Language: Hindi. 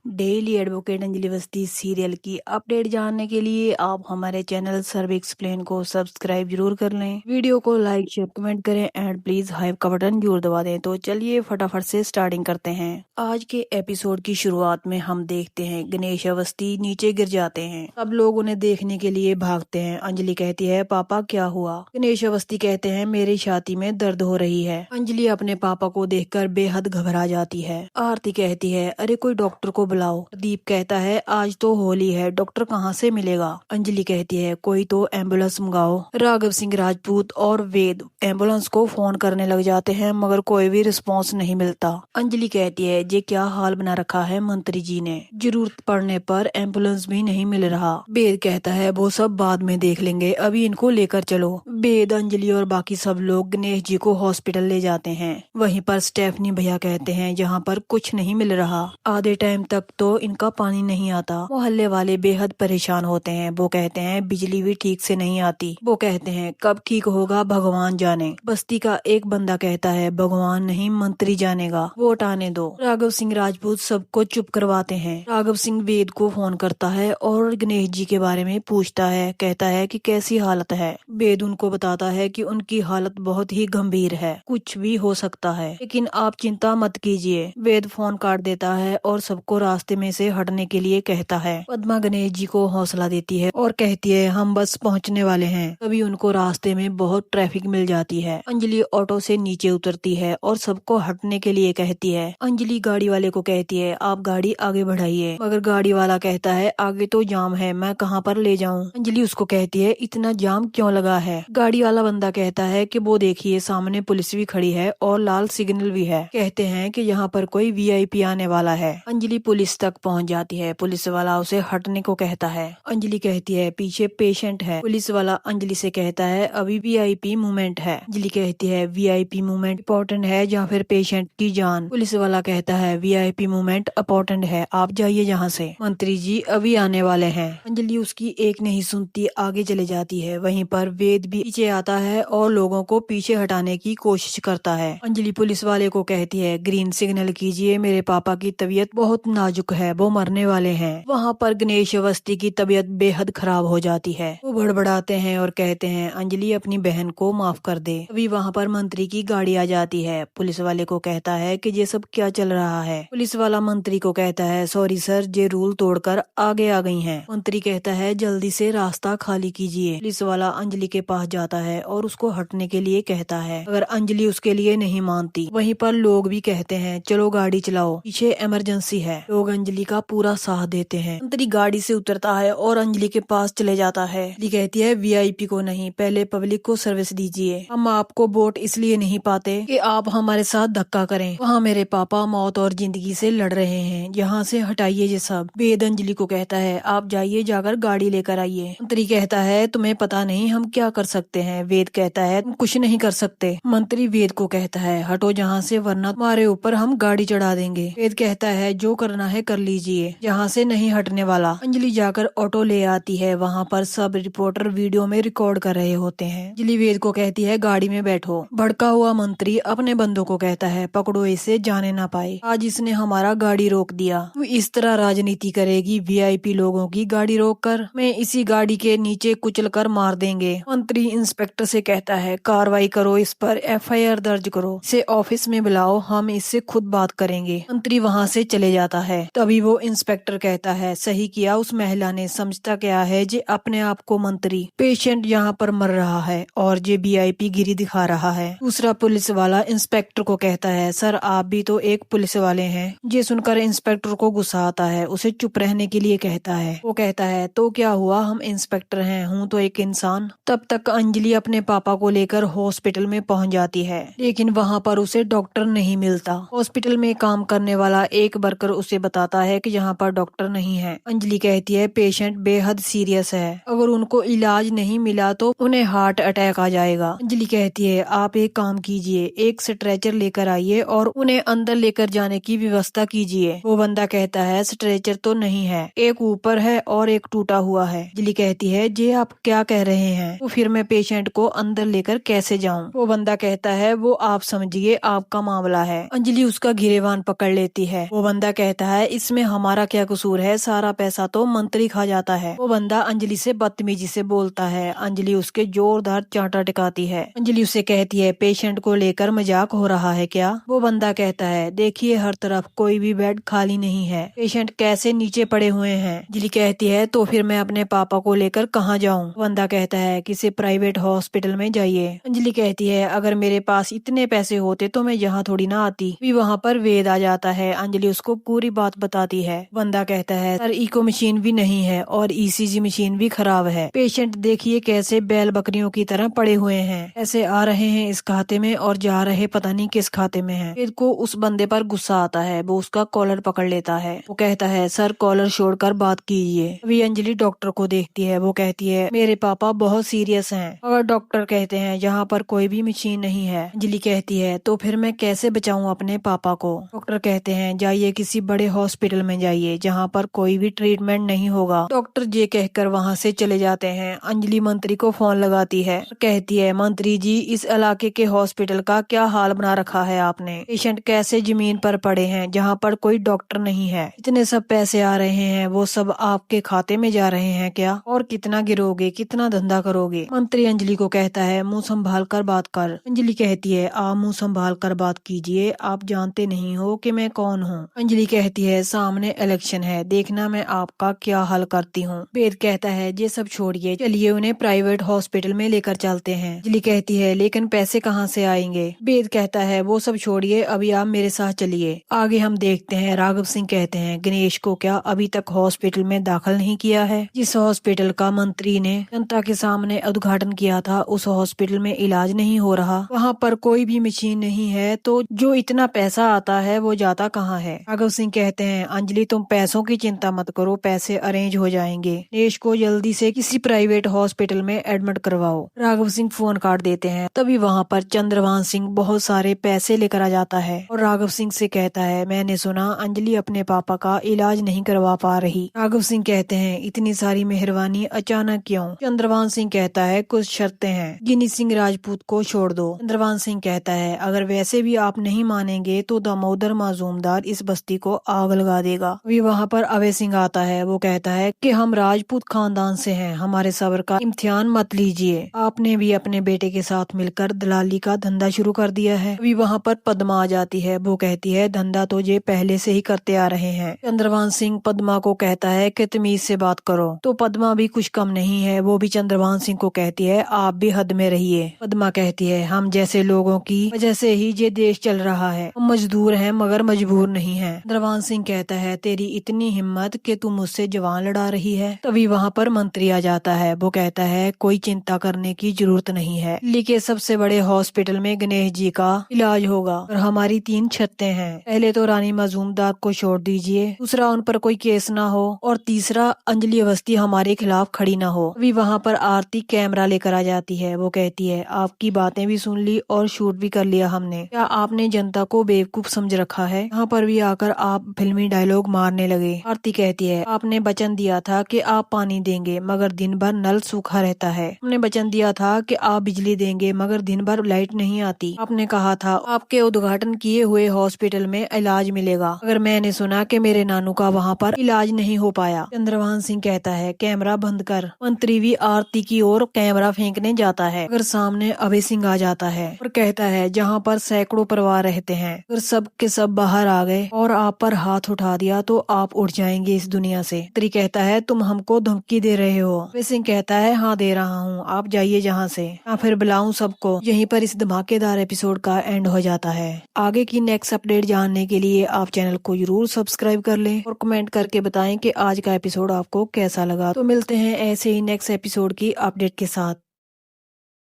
Daily advocate Anjali Awasthi serial की अपडेट जानने के लिए आप हमारे चैनल सर्वे एक्सप्लेन को सब्सक्राइब जरूर कर लें। वीडियो को लाइक शेयर कमेंट करें एंड प्लीज हाइप का बटन जरूर दबा दें। तो चलिए फटाफट से स्टार्टिंग करते हैं। आज के एपिसोड की शुरुआत में हम देखते हैं गणेश अवस्थी नीचे गिर जाते हैं। सब लोग उन्हें देखने के लिए भागते हैं। अंजलि कहती है पापा क्या हुआ। गणेश अवस्थी कहते हैं मेरी छाती में दर्द हो रही है। अंजलि अपने पापा को देखकर बेहद घबरा जाती है। आरती कहती है अरे कोई डॉक्टर को बुलाओ। प्रदीप कहता है आज तो होली है, डॉक्टर कहाँ से मिलेगा। अंजलि कहती है कोई तो एम्बुलेंस मंगाओ। राघव सिंह राजपूत और वेद एम्बुलेंस को फोन करने लग जाते हैं मगर कोई भी रिस्पॉन्स नहीं मिलता। अंजलि कहती है ये क्या हाल बना रखा है मंत्री जी ने, जरूरत पड़ने पर एम्बुलेंस भी नहीं मिल रहा। वेद कहता है वो सब बाद में देख लेंगे, अभी इनको लेकर चलो। वेद अंजलि और बाकी सब लोग गणेश जी को हॉस्पिटल ले जाते हैं। वहीं पर स्टेफनी भैया कहते हैं यहाँ पर कुछ नहीं मिल रहा, आधे टाइम तक तो इनका पानी नहीं आता। मोहल्ले वाले बेहद परेशान होते हैं। वो कहते हैं बिजली भी ठीक से नहीं आती। वो कहते हैं कब ठीक होगा भगवान जाने। बस्ती का एक बंदा कहता है भगवान नहीं मंत्री जानेगा, वोट आने दो। राघव सिंह राजपूत सबको चुप करवाते हैं। राघव सिंह वेद को फोन करता है और गणेश जी के बारे में पूछता है। कहता है कि कैसी हालत है। वेद उनको बताता है कि उनकी हालत बहुत ही गंभीर है, कुछ भी हो सकता है, लेकिन आप चिंता मत कीजिए। वेद फोन काट देता है और सबको रास्ते में से हटने के लिए कहता है। पद्मा गणेश जी को हौसला देती है और कहती है हम बस पहुंचने वाले हैं। तभी उनको रास्ते में बहुत ट्रैफिक मिल जाती है। अंजलि ऑटो से नीचे उतरती है और सबको हटने के लिए कहती है। अंजलि गाड़ी वाले को कहती है आप गाड़ी आगे बढ़ाइए, मगर गाड़ी वाला कहता है आगे तो जाम है, मैं कहाँ पर ले जाऊँ। अंजलि उसको कहती है इतना जाम क्यों लगा है। गाड़ी वाला बंदा कहता है कि वो देखिए सामने पुलिस भी खड़ी है और लाल सिग्नल भी है, कहते हैं कि यहाँ पर कोई वीआईपी आने वाला है। अंजलि पुलिस तक पहुंच जाती है। पुलिस वाला उसे हटने को कहता है। अंजलि कहती है पीछे पेशेंट है। पुलिस वाला अंजलि से कहता है अभी वीआईपी मूवमेंट है। अंजलि कहती है वीआईपी मूवमेंट इम्पोर्टेंट है या फिर पेशेंट की जान। पुलिस वाला कहता है वीआईपी मूवमेंट इम्पोर्टेंट है, आप जाइए यहाँ से, मंत्री जी अभी आने वाले हैं। अंजलि उसकी एक नहीं सुनती, आगे चले जाती है। वहीं पर वेद भी पीछे आता है और लोगों को पीछे हटाने की कोशिश करता है। अंजलि पुलिस वाले को कहती है ग्रीन सिग्नल कीजिए, मेरे पापा की तबीयत बहुत नाजुक है, वो मरने वाले हैं। वहाँ पर गणेश अवस्थी की तबीयत बेहद खराब हो जाती है। वो बड़बड़ाते हैं और कहते हैं अंजलि अपनी बहन को माफ कर दे। अभी वहाँ पर मंत्री की गाड़ी आ जाती है। पुलिस वाले को कहता है कि ये सब क्या चल रहा है। पुलिस वाला मंत्री को कहता है सॉरी सर, ये रूल तोड़कर आगे आ गई हैं। मंत्री कहता है जल्दी से रास्ता खाली कीजिए। पुलिस वाला अंजलि के पास जाता है और उसको हटने के लिए कहता है, अगर अंजलि उसके लिए नहीं मानती। वहीं पर लोग भी कहते हैं चलो गाड़ी चलाओ, पीछे इमरजेंसी है। लोग अंजलि का पूरा साथ देते हैं। मंत्री गाड़ी से उतरता है और अंजलि के पास चले जाता है। अंजलि कहती है वीआईपी को नहीं, पहले पब्लिक को सर्विस दीजिए। हम आपको वोट इसलिए नहीं पाते कि आप हमारे साथ धक्का करें। वहाँ मेरे पापा मौत और जिंदगी से लड़ रहे हैं, यहाँ से हटाइए ये सब। वेद अंजलि को कहता है आप जाइए, जाकर गाड़ी लेकर आइए। मंत्री कहता है तुम्हें पता नहीं हम क्या कर सकते हैं। वेद कहता है तुम कुछ नहीं कर सकते। मंत्री वेद को कहता है हटो जहाँ से, वरना तुम्हारे ऊपर हम गाड़ी चढ़ा देंगे। वेद कहता है जो करना है कर लीजिए, यहाँ से नहीं हटने वाला। अंजलि जाकर ऑटो ले आती है। वहाँ पर सब रिपोर्टर वीडियो में रिकॉर्ड कर रहे होते हैं। अंजलि वेद को कहती है गाड़ी में बैठो। भड़का हुआ मंत्री अपने बंदों को कहता है पकड़ो इसे, जाने ना पाए, आज इसने हमारा गाड़ी रोक दिया। तू इस तरह राजनीति करेगी वीआईपी लोगों की गाड़ी रोक कर, मैं इसी गाड़ी के नीचे कुचल कर मार देंगे। मंत्री इंस्पेक्टर से कहता है कार्रवाई करो, इस पर एफआईआर दर्ज करो, इसे ऑफिस में बुलाओ, हम इससे खुद बात करेंगे। मंत्री वहाँ से चले जाता है। तभी वो इंस्पेक्टर कहता है सही किया उस महिला ने, समझता क्या है जे अपने आप को मंत्री। पेशेंट यहाँ पर मर रहा है और जे वीआईपी गिरी दिखा रहा है। दूसरा पुलिस वाला इंस्पेक्टर को कहता है सर आप भी तो एक पुलिस वाले हैं। ये सुनकर इंस्पेक्टर को गुस्सा आता है, उसे चुप रहने के लिए कहता है। वो कहता है तो क्या हुआ, हम इंस्पेक्टर हैं, हूँ तो एक इंसान। तब तक अंजलि अपने पापा को लेकर हॉस्पिटल में पहुंच जाती है, लेकिन वहाँ पर उसे डॉक्टर नहीं मिलता। हॉस्पिटल में काम करने वाला एक वर्कर उसे बताता है कि यहाँ पर डॉक्टर नहीं है। अंजलि कहती है पेशेंट बेहद सीरियस है, अगर उनको इलाज नहीं मिला तो उन्हें हार्ट अटैक आ जाएगा। अंजलि कहती है आप एक काम कीजिए, एक स्ट्रेचर लेकर आइए और उन्हें अंदर लेकर जाने की व्यवस्था कीजिए। वो बंदा कहता है स्ट्रेचर तो नहीं है, एक ऊपर है और एक टूटा हुआ है। अंजलि कहती है ये आप क्या कह रहे हैं, तो फिर मैं पेशेंट को अंदर लेकर कैसे जाऊँ। वो बंदा कहता है वो आप समझिए, आपका मामला है। अंजलि उसका गिरेबान पकड़ लेती है। वो बंदा कहता है इसमें हमारा क्या कसूर है, सारा पैसा तो मंत्री खा जाता है। वो बंदा अंजलि से बदतमीजी से बोलता है। अंजलि उसके जोरदार चांटा टिकाती है। अंजलि उसे कहती है पेशेंट को लेकर मजाक हो रहा है क्या। वो बंदा कहता है देखिए हर तरफ कोई भी बेड खाली नहीं है, पेशेंट कैसे नीचे पड़े हुए हैं। अंजलि कहती है तो फिर मैं अपने पापा को लेकर कहाँ जाऊँ। बंदा कहता है किसी प्राइवेट हॉस्पिटल में जाइए। अंजलि कहती है अगर मेरे पास इतने पैसे होते तो मैं यहाँ थोड़ी ना आती। भी वहाँ पर वेद आ जाता है। अंजलि उसको पूरी बात बताती है। बंदा कहता है सर इको मशीन भी नहीं है और ईसीजी मशीन भी खराब है, पेशेंट देखिए कैसे बैल बकरियों की तरह पड़े हुए हैं, ऐसे आ रहे हैं इस खाते में और जा रहे पता नहीं किस खाते में है। वेद को उस बंदे पर गुस्सा आता है। वो उसका कॉलर पकड़ लेता है। वो कहता है सर कॉलर छोड़कर बात कीजिए। अभी अंजलि डॉक्टर को देखती है। वो कहती है मेरे पापा बहुत सीरियस हैं। और डॉक्टर कहते हैं यहाँ पर कोई भी मशीन नहीं है। अंजलि कहती है तो फिर मैं कैसे बचाऊं अपने पापा को। डॉक्टर कहते हैं जाइए किसी बड़े हॉस्पिटल में जाइए जहाँ पर कोई भी ट्रीटमेंट नहीं होगा। डॉक्टर ये कहकर वहाँ से चले जाते हैं। अंजलि मंत्री को फोन लगाती है, कहती है मंत्री जी इस इलाके के हॉस्पिटल का क्या हाल बना रखा है आपने, पेशेंट कैसे जमीन पर पड़े हैं जहाँ पर कोई डॉक्टर नहीं है, इतने सब पैसे आ रहे हैं वो सब आपके खाते में जा रहे हैं क्या, और कितना गिरोगे, कितना धंधा करोगे। मंत्री अंजलि को कहता है मुंह संभाल कर बात कर। अंजलि कहती है आप मुंह संभाल कर बात कीजिए, आप जानते नहीं हो कि मैं कौन हूँ। अंजलि कहती है सामने इलेक्शन है, देखना मैं आपका क्या हल करती हूँ। वेद कहता है ये सब छोड़िए, चलिए उन्हें प्राइवेट हॉस्पिटल में लेकर चलते हैं। अंजलि कहती है लेकिन पैसे कहाँ से आएंगे। वेद कहता है वो सब छोड़िए, अभी आप मेरे साथ चलिए। आगे हम देखते हैं राघव सिंह कहते हैं गणेश को क्या अभी तक हॉस्पिटल में दाखिल नहीं किया है। जिस हॉस्पिटल का मंत्री ने जनता के सामने उद्घाटन किया था उस हॉस्पिटल में इलाज नहीं हो रहा, वहाँ पर कोई भी मशीन नहीं है, तो जो इतना पैसा आता है वो जाता कहाँ है। राघव सिंह कहते हैं अंजलि तुम पैसों की चिंता मत करो, पैसे अरेंज हो जाएंगे, गणेश को जल्दी से किसी प्राइवेट हॉस्पिटल में एडमिट करवाओ। राघव सिंह फोन काट देते हैं। तभी वहाँ पर चंद्रभान सिंह बहुत सारे पैसे लेकर आ जाता है और राघव सिंह से कहता है मैंने सुना अंजलि अपने पापा का इलाज नहीं करवा पा रही। राघव सिंह कहते हैं इतनी सारी मेहरबानी अचानक क्यों। चंद्रभान सिंह कहता है कुछ शर्तें हैं, गिनी सिंह राजपूत को छोड़ दो। चंद्रभान सिंह कहता है अगर वैसे भी आप नहीं मानेंगे तो दामोदर माजूमदार इस बस्ती को आग लगा देगा। अभी वहाँ पर अभय सिंह आता है। वो कहता है कि हम राजपूत खानदान से हैं, हमारे सब्र का इम्तिहान मत लीजिए, आपने भी अपने बेटे के साथ मिलकर दलाली का धंधा शुरू कर दिया है। अभी वहाँ पर पद्मा आ जाती है। वो कहती है धंधा तो ये पहले से ही करते आ रहे हैं। चंद्रभान सिंह पद्मा को कहता है कि तमीज से बात करो, तो पद्मा भी कुछ कम नहीं है। वो भी चंद्रभान सिंह को कहती है आप भी हद में रहिए। पद्मा कहती है हम जैसे लोगों की वजह से ही ये देश चल रहा है, हम मजदूर हैं मगर मजबूर नहीं हैं। चंद्रभान सिंह कहता है तेरी इतनी हिम्मत कि तू मुझसे जवान लड़ा रही है। तभी वहाँ पर मंत्री आ जाता है। वो कहता है कोई चिंता करने की जरूरत नहीं है, लेकिन सबसे बड़े हॉस्पिटल में गणेश जी का इलाज होगा और हमारी 3 छतें हैं। पहले तो रानी मजूमदार को छोड़ दीजिए, दूसरा उन पर कोई केस ना हो और तीसरा अंजलि अवस्थी हमारे खिलाफ खड़ी ना हो। अभी वहाँ पर आरती कैमरा लेकर आ जाती है। वो कहती है आपकी बातें भी सुन ली और शूट भी कर लिया हमने, क्या आपने जनता को बेवकूफ समझ रखा है। यहाँ पर भी आकर आप फिल्मी डायलॉग मारने लगे। आरती कहती है आपने वचन दिया था कि आप पानी देंगे मगर दिन भर नल सूखा रहता है, हमने वचन दिया था कि आप बिजली देंगे मगर दिन भर लाइट नहीं आती, आपने कहा था आपके उद्घाटन किए हुए हॉस्पिटल में इलाज मिलेगा, अगर मैंने सुना कि मेरे नानू का वहाँ पर इलाज नहीं हो पाया। चंद्रभान सिंह कहता है कैमरा बंद कर। मंत्री भी आरती की ओर कैमरा फेंकने जाता है, अगर सामने अभय सिंह आ जाता है और कहता है जहाँ पर सैकड़ों परिवार रहते हैं अगर सब के सब बाहर आ गए और आप पर हाथ उठा दिया तो आप उठ जाएंगे इस दुनिया से। मंत्री कहता है तुम हमको धमकी दे रहे हो। अभय सिंह कहता है हाँ दे रहा हूँ, आप जाइए जहाँ से, या फिर बुलाऊं सबको। यहीं पर इस धमाकेदार एपिसोड का एंड हो जाता है। आगे की नेक्स्ट अपडेट जानने के लिए आप चैनल को जरूर सब्सक्राइब कर लें और कमेंट करके बताएं कि आज का एपिसोड आपको कैसा लगा। तो मिलते हैं ऐसे ही नेक्स्ट एपिसोड की अपडेट के साथ।